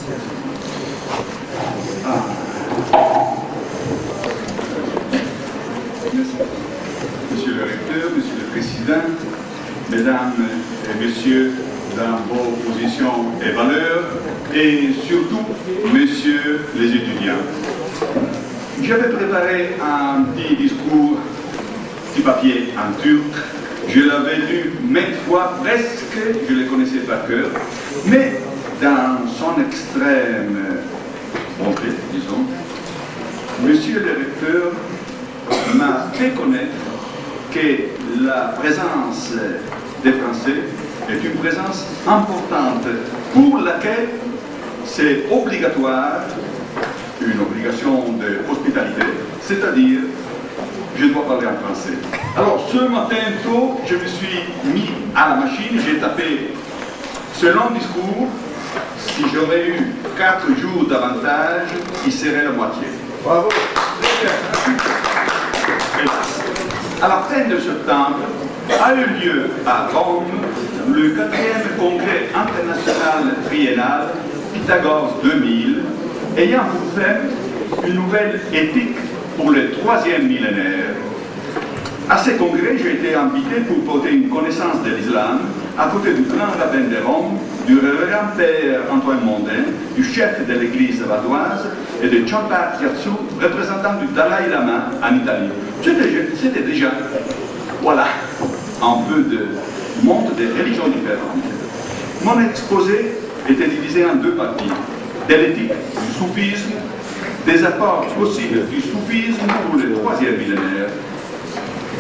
Monsieur le recteur, monsieur le président, mesdames et messieurs, dans vos positions et valeurs, et surtout, messieurs les étudiants. J'avais préparé un petit discours, petit papier en turc. Je l'avais lu maintes fois, presque, je le connaissais par cœur, mais dans son extrême bonté, disons, monsieur le recteur m'a fait connaître que la présence des Français est une présence importante pour laquelle c'est obligatoire, une obligation d'hospitalité, c'est-à-dire je dois parler en français. Alors ce matin tôt, je me suis mis à la machine, j'ai tapé ce long discours. Si j'aurais eu 4 jours d'avantage, il serait la moitié. Bravo. À la fin de septembre, a eu lieu à Rome le 4e congrès international triennal Pythagore 2000, ayant pour thème une nouvelle éthique pour le 3e millénaire. À ce congrès, j'ai été invité pour porter une connaissance de l'islam à côté du grand rabbin de Rome, du révérend père Antoine Mondin, du chef de l'église vadoise et de Champa Gyatso, représentant du Dalai Lama en Italie. C'était déjà, voilà, un peu de monde de religions différentes. Mon exposé était divisé en 2 parties, de l'éthique du soufisme, des apports possibles du soufisme pour le 3e millénaire.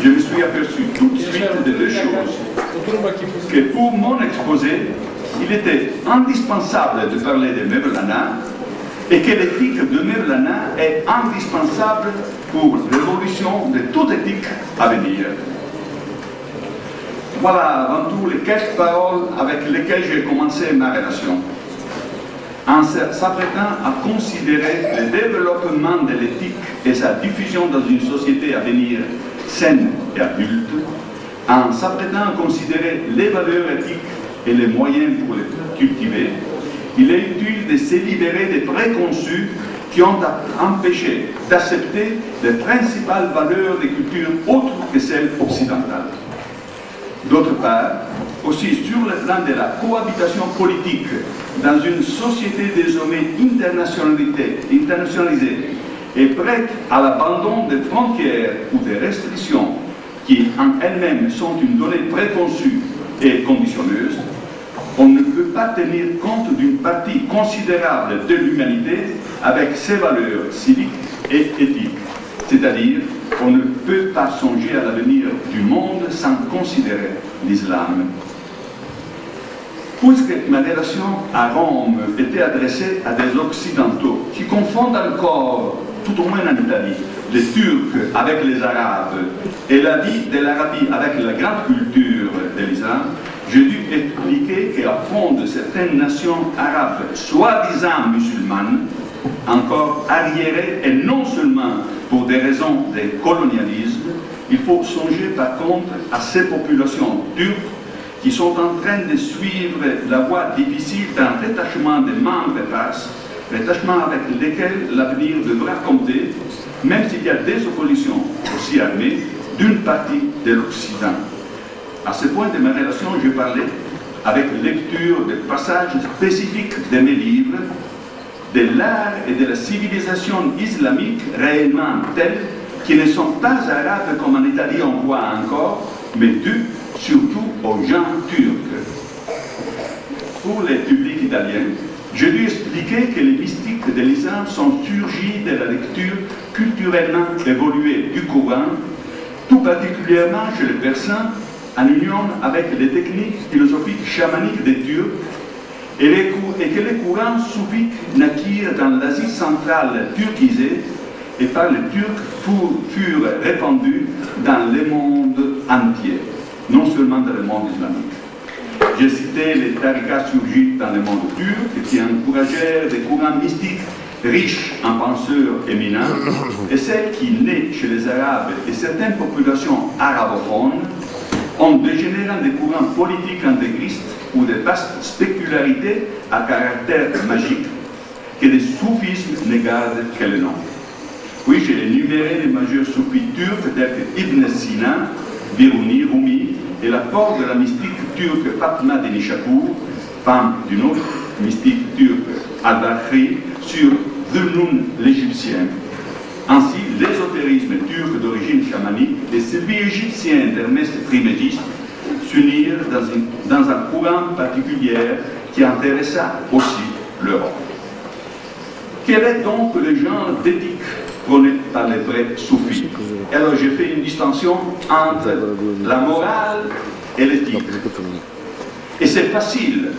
Je me suis aperçu tout de suite de 2 choses. Que pour mon exposé, il était indispensable de parler de Mevlana et que l'éthique de Mevlana est indispensable pour l'évolution de toute éthique à venir. Voilà avant tout les quelques paroles avec lesquelles j'ai commencé ma relation. En s'apprêtant à considérer le développement de l'éthique et sa diffusion dans une société à venir saine et adulte, en s'apprêtant à considérer les valeurs éthiques et les moyens pour les cultiver, il est utile de se libérer des préconçus qui ont empêché d'accepter les principales valeurs des cultures autres que celles occidentales. D'autre part, aussi sur le plan de la cohabitation politique dans une société désormais internationalisée et prête à l'abandon des frontières ou des restrictions qui en elles-mêmes sont une donnée préconçue et conditionneuse, on ne peut pas tenir compte d'une partie considérable de l'humanité avec ses valeurs civiques et éthiques. C'est-à-dire, on ne peut pas songer à l'avenir du monde sans considérer l'islam. Puisque ma relation à Rome était adressée à des Occidentaux qui confondent encore, tout au moins en Italie, les Turcs avec les Arabes et la vie de l'Arabie avec la grande culture de l'islam, j'ai dû expliquer qu'à fond de certaines nations arabes, soi-disant musulmanes, encore arriérées, et non seulement pour des raisons de colonialisme, il faut songer par contre à ces populations turques qui sont en train de suivre la voie difficile d'un détachement des membres éparses, détachement avec lesquels l'avenir devra compter, même s'il y a des oppositions aussi armées d'une partie de l'Occident. À ce point de ma relation, je parlais avec lecture de passages spécifiques de mes livres, de l'art et de la civilisation islamique réellement tels qui ne sont pas arabes comme en Italie on voit encore, mais dus surtout aux gens turcs. Pour les publics italiens, je dû expliquer que les mystiques de l'islam sont surgis de la lecture culturellement évoluée du Coran, tout particulièrement chez les Persans, en union avec les techniques philosophiques chamaniques des Turcs, et que les courants soufis naquirent dans l'Asie centrale turquisée et par les Turcs furent répandus dans le monde entier, non seulement dans le monde islamique. J'ai cité les tariqas surgis dans le monde turc qui encouragèrent des courants mystiques riches en penseurs éminents et celles qui, nées chez les Arabes et certaines populations arabophones, ont dégénéré en des courants politiques intégristes ou des vastes spécularités à caractère magique que le soufisme ne garde que le nom. Puis j'ai énuméré les majeurs soufis turcs tels que Ibn Sina, Biruni, Rumi et la force de la mystique turque Fatma de Nishapur, femme d'une autre mystique turque, Al-Bakhri, sur Dhul-Nun l'Égyptien. Ainsi, l'ésotérisme turc d'origine chamanique et celui égyptien d'Hermès Trismégiste s'unirent dans un courant particulier qui intéressa aussi l'Europe. Quel est donc le genre d'éthique prôné par les vrais soufis? Alors j'ai fait une distinction entre la morale et l'éthique. Et c'est facile.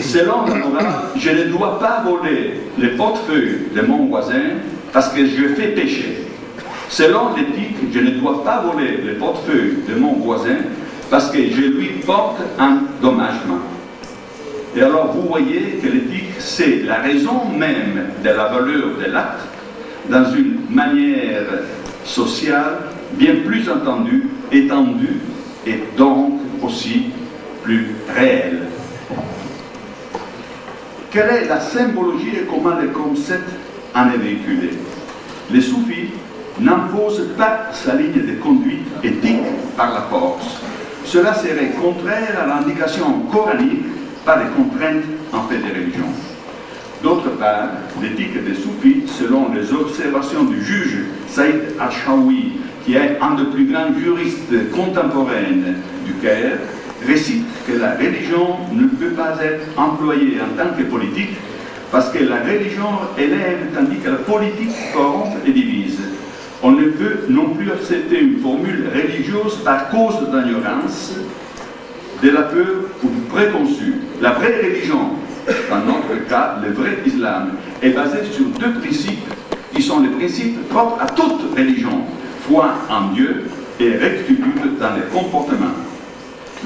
Selon la morale, je ne dois pas voler les portefeuilles de mon voisin parce que je fais pécher. Selon l'éthique, je ne dois pas voler les portefeuilles de mon voisin parce que je lui porte un dommagement. Et alors vous voyez que l'éthique, c'est la raison même de la valeur de l'acte dans une manière sociale bien plus étendue et donc aussi plus réelle. Quelle est la symbologie et comment le concept en est véhiculé? Les soufis n'imposent pas sa ligne de conduite éthique par la force. Cela serait contraire à l'indication coranique par les contraintes en fait de religion. D'autre part, l'éthique des soufis, selon les observations du juge Saïd Achaoui, qui est un des plus grands juristes contemporains du Caire, récite que la religion ne peut pas être employée en tant que politique parce que la religion élève tandis que la politique corrompt et divise. On ne peut non plus accepter une formule religieuse par cause d'ignorance, de la peur ou du préconçu. La vraie religion, dans notre cas, le vrai islam, est basée sur deux principes qui sont les principes propres à toute religion: foi en Dieu et rectitude dans les comportements.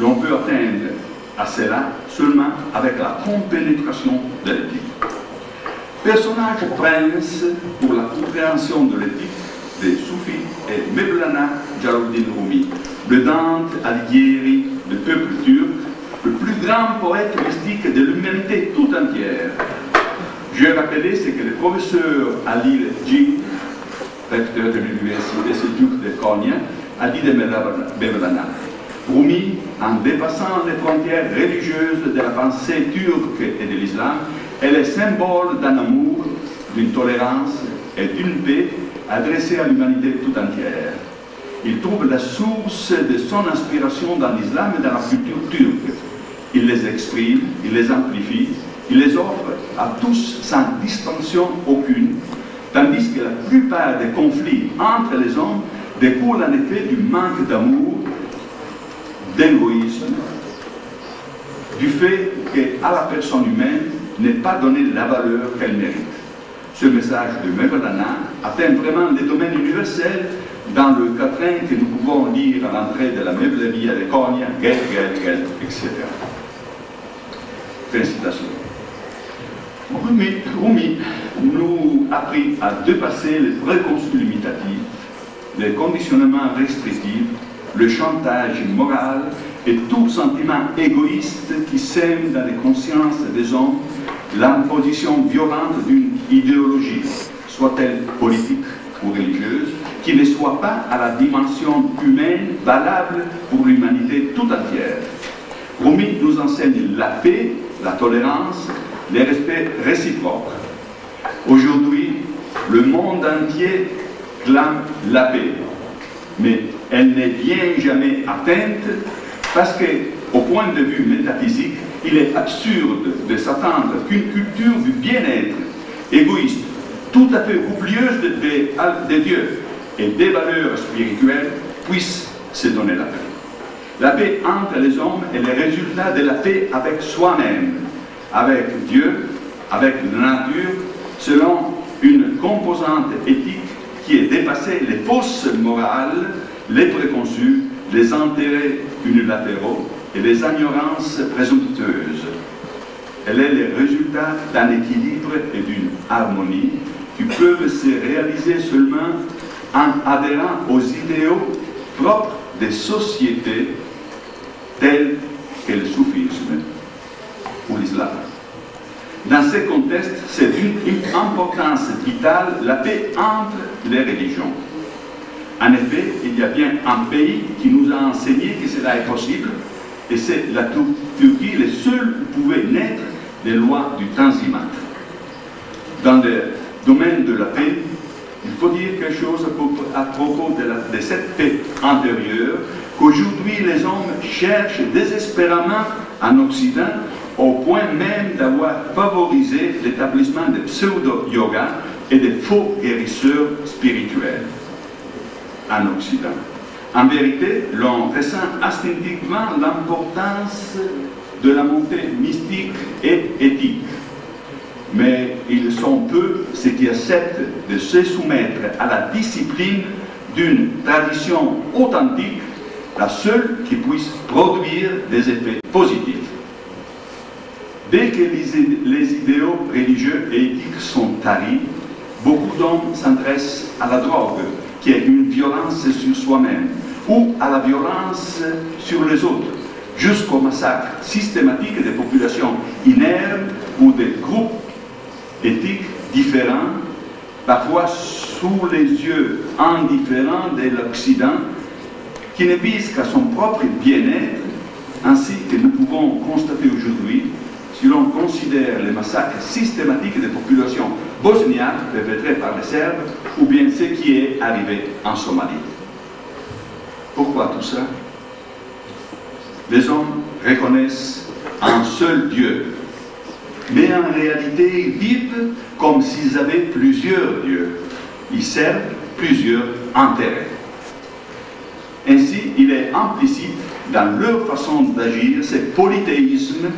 L'on peut atteindre à cela seulement avec la compénétration de l'éthique. Personnage prince pour la compréhension de l'éthique des soufis est Mevlana Jalaluddin Rumi, le Dante Alighieri du peuple turc, le plus grand poète mystique de l'humanité tout entière. Je vais rappeler ce que le professeur Halil Djin, recteur de l'université Seljuk de Konya, a dit de Mevlana. Rumi, en dépassant les frontières religieuses de la pensée turque et de l'islam, est le symbole d'un amour, d'une tolérance et d'une paix adressée à l'humanité tout entière. Il trouve la source de son inspiration dans l'islam et dans la culture turque. Il les exprime, il les amplifie, il les offre à tous sans distinction aucune, tandis que la plupart des conflits entre les hommes découlent en effet du manque d'amour, d'égoïsme, du fait qu'à la personne humaine n'est pas donnée la valeur qu'elle mérite. Ce message de Mevlana atteint vraiment les domaines universels dans le quatrain que nous pouvons lire à l'entrée de la Mevleria de Konya, Gel, Gel, Gel, etc. Félicitations. Rumi nous a appris à dépasser les préconçus limitatifs, les conditionnements restrictifs, le chantage moral et tout sentiment égoïste qui sème dans les consciences des hommes l'imposition violente d'une idéologie, soit-elle politique ou religieuse, qui ne soit pas à la dimension humaine valable pour l'humanité tout entière. Rumi nous enseigne la paix, la tolérance, le respect réciproque. Aujourd'hui, le monde entier clame la paix, mais elle n'est bien jamais atteinte parce qu'au point de vue métaphysique, il est absurde de s'attendre qu'une culture du bien-être égoïste, tout à fait oublieuse de Dieu et des valeurs spirituelles, puisse se donner la paix. La paix entre les hommes est le résultat de la paix avec soi-même, avec Dieu, avec la nature, selon une composante éthique qui est dépassée les fausses morales, les préconçus, les intérêts unilatéraux et les ignorances présomptueuses. Elle est le résultat d'un équilibre et d'une harmonie qui peuvent se réaliser seulement en adhérant aux idéaux propres des sociétés telles que le soufisme ou l'islam. Dans ce contexte, c'est d'une importance vitale la paix entre les religions. En effet, il y a bien un pays qui nous a enseigné que cela est possible, et c'est la Turquie, le seul où pouvaient naître les lois du transimat. Dans le domaine de la paix, il faut dire quelque chose à propos de cette paix intérieure qu'aujourd'hui les hommes cherchent désespérément en Occident, au point même d'avoir favorisé l'établissement de pseudo-yoga et de faux guérisseurs spirituels en Occident. En vérité, l'on ressent instinctivement l'importance de la montée mystique et éthique. Mais ils sont peu ceux qui acceptent de se soumettre à la discipline d'une tradition authentique, la seule qui puisse produire des effets positifs. Dès que les idéaux religieux et éthiques sont taris, beaucoup d'hommes s'intéressent à la drogue, qui est une violence sur soi-même, ou à la violence sur les autres, jusqu'au massacre systématique des populations inermes ou des groupes éthiques différents, parfois sous les yeux indifférents de l'Occident, qui ne vise qu'à son propre bien-être, ainsi que nous pouvons constater aujourd'hui si l'on considère les massacres systématiques des populations bosniaques perpétrés par les Serbes, ou bien ce qui est arrivé en Somalie. Pourquoi tout ça? Les hommes reconnaissent un seul Dieu, mais en réalité ils vivent comme s'ils avaient plusieurs dieux. Ils servent plusieurs intérêts. Ainsi, il est implicite dans leur façon d'agir ce polythéisme,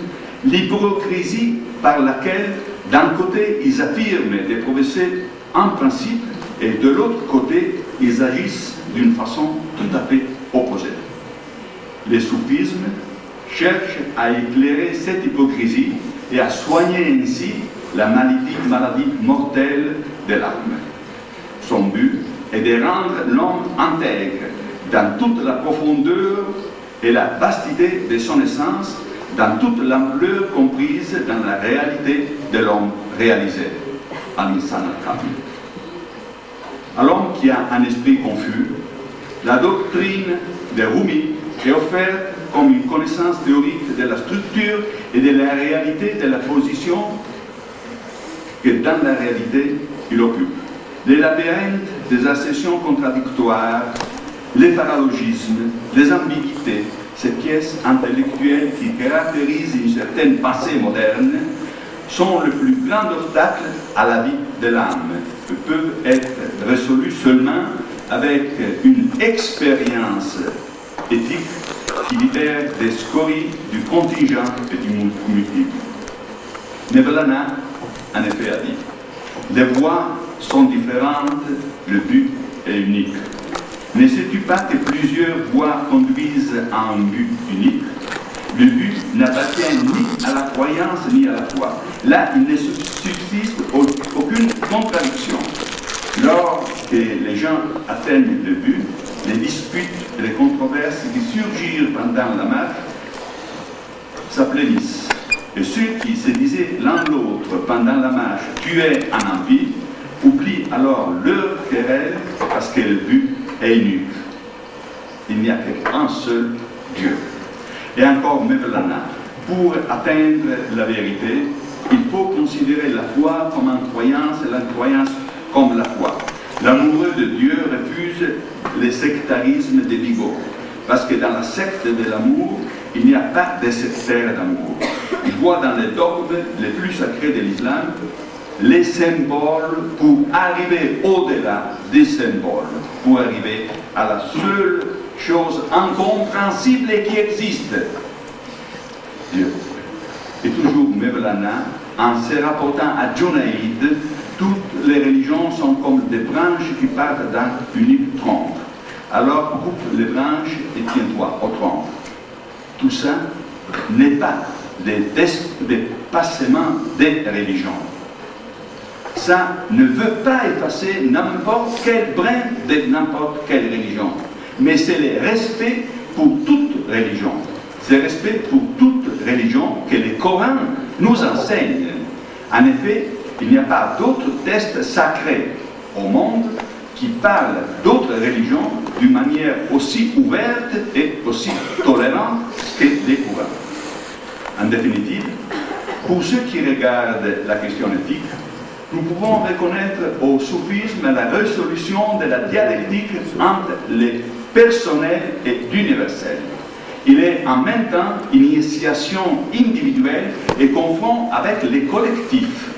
l'hypocrisie par laquelle, d'un côté, ils affirment et professer un principe, et de l'autre côté, ils agissent d'une façon tout à fait opposée. Le soufisme cherche à éclairer cette hypocrisie et à soigner ainsi la maladie mortelle de l'âme. Son but est de rendre l'homme intègre dans toute la profondeur et la vastité de son essence, dans toute l'ampleur comprise dans la réalité de l'homme réalisé, al-insan al-kamil. À l'homme qui a un esprit confus, la doctrine de Rumi est offerte comme une connaissance théorique de la structure et de la réalité de la position que dans la réalité il occupe. Les labyrinthes des assertions contradictoires, les paralogismes, les ambiguïtés, ces pièces intellectuelles qui caractérisent une certaine pensée moderne, sont le plus grand obstacle à la vie de l'âme, et peuvent être résolus seulement avec une expérience éthique qui libère des scories du contingent et du multiple. Mevlana, en effet, a dit: les voies sont différentes, le but est unique. Ne sais-tu pas que plusieurs voies conduisent à un but unique? Le but n'appartient ni à la croyance ni à la foi. Là, il ne subsiste aucune contradiction. Lorsque les gens atteignent le but, les disputes et les controverses qui surgirent pendant la marche s'aplanissent. Et ceux qui se disaient l'un l'autre pendant la marche tuaient en envie, oublient alors leur querelle parce que le but est unique. Il n'y a qu'un seul Dieu. Et encore Mevlana, pour atteindre la vérité, il faut considérer la foi comme une croyance et la croyance comme la foi. L'amoureux de Dieu refuse le sectarisme des bigots, parce que dans la secte de l'amour, il n'y a pas de sectaire d'amour. Il voit dans les dogmes les plus sacrés de l'islam les symboles pour arriver au-delà des symboles, pour arriver à la seule chose incompréhensible et qui existe, Dieu. Et toujours Mevlana, en se rapportant à Junaïd, toutes les religions sont comme des branches qui partent d'un unique tronc. Alors coupe les branches et tiens-toi au tronc. Tout ça n'est pas des dépassements des religions. Ça ne veut pas effacer n'importe quel brin de n'importe quelle religion, mais c'est le respect pour toute religion. C'est le respect pour toute religion que le Coran nous enseigne. En effet, il n'y a pas d'autres textes sacrés au monde qui parlent d'autres religions d'une manière aussi ouverte et aussi tolérante que les Courans. En définitive, pour ceux qui regardent la question éthique, nous pouvons reconnaître au soufisme la résolution de la dialectique entre les personnel et l'universel. Il est en même temps une initiation individuelle et confond avec les collectifs.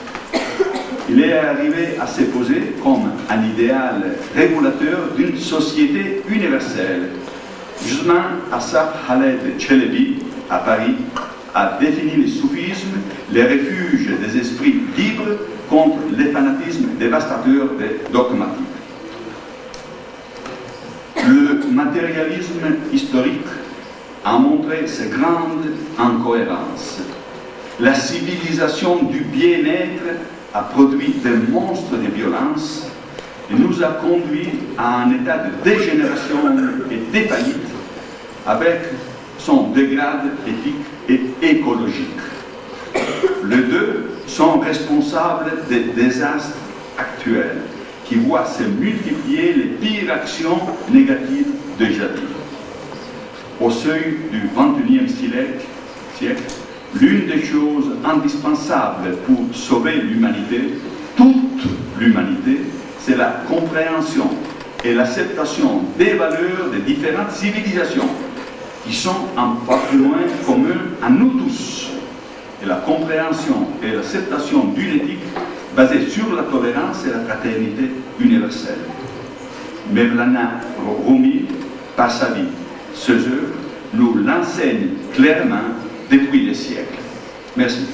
Il est arrivé à se poser comme un idéal régulateur d'une société universelle. Justement, Assaf Khaled Chelebi, à Paris, a défini le soufisme, le refuge des esprits libres contre les fanatismes dévastateurs des dogmatiques. Le matérialisme historique a montré ses grandes incohérences. La civilisation du bien-être a produit des monstres de violence et nous a conduit à un état de dégénération et de faillite avec son dégrade éthique et écologique. Les deux sont responsables des désastres actuels qui voient se multiplier les pires actions négatives de jadis. Au seuil du XXIe siècle, l'une des choses indispensables pour sauver l'humanité, toute l'humanité, c'est la compréhension et l'acceptation des valeurs des différentes civilisations qui sont un patrimoine commun à nous tous. Et la compréhension et l'acceptation d'une éthique basée sur la tolérance et la fraternité universelle. Mevlana Rumi, par sa vie, ses œuvres, nous l'enseignent clairement depuis des siècles. Merci.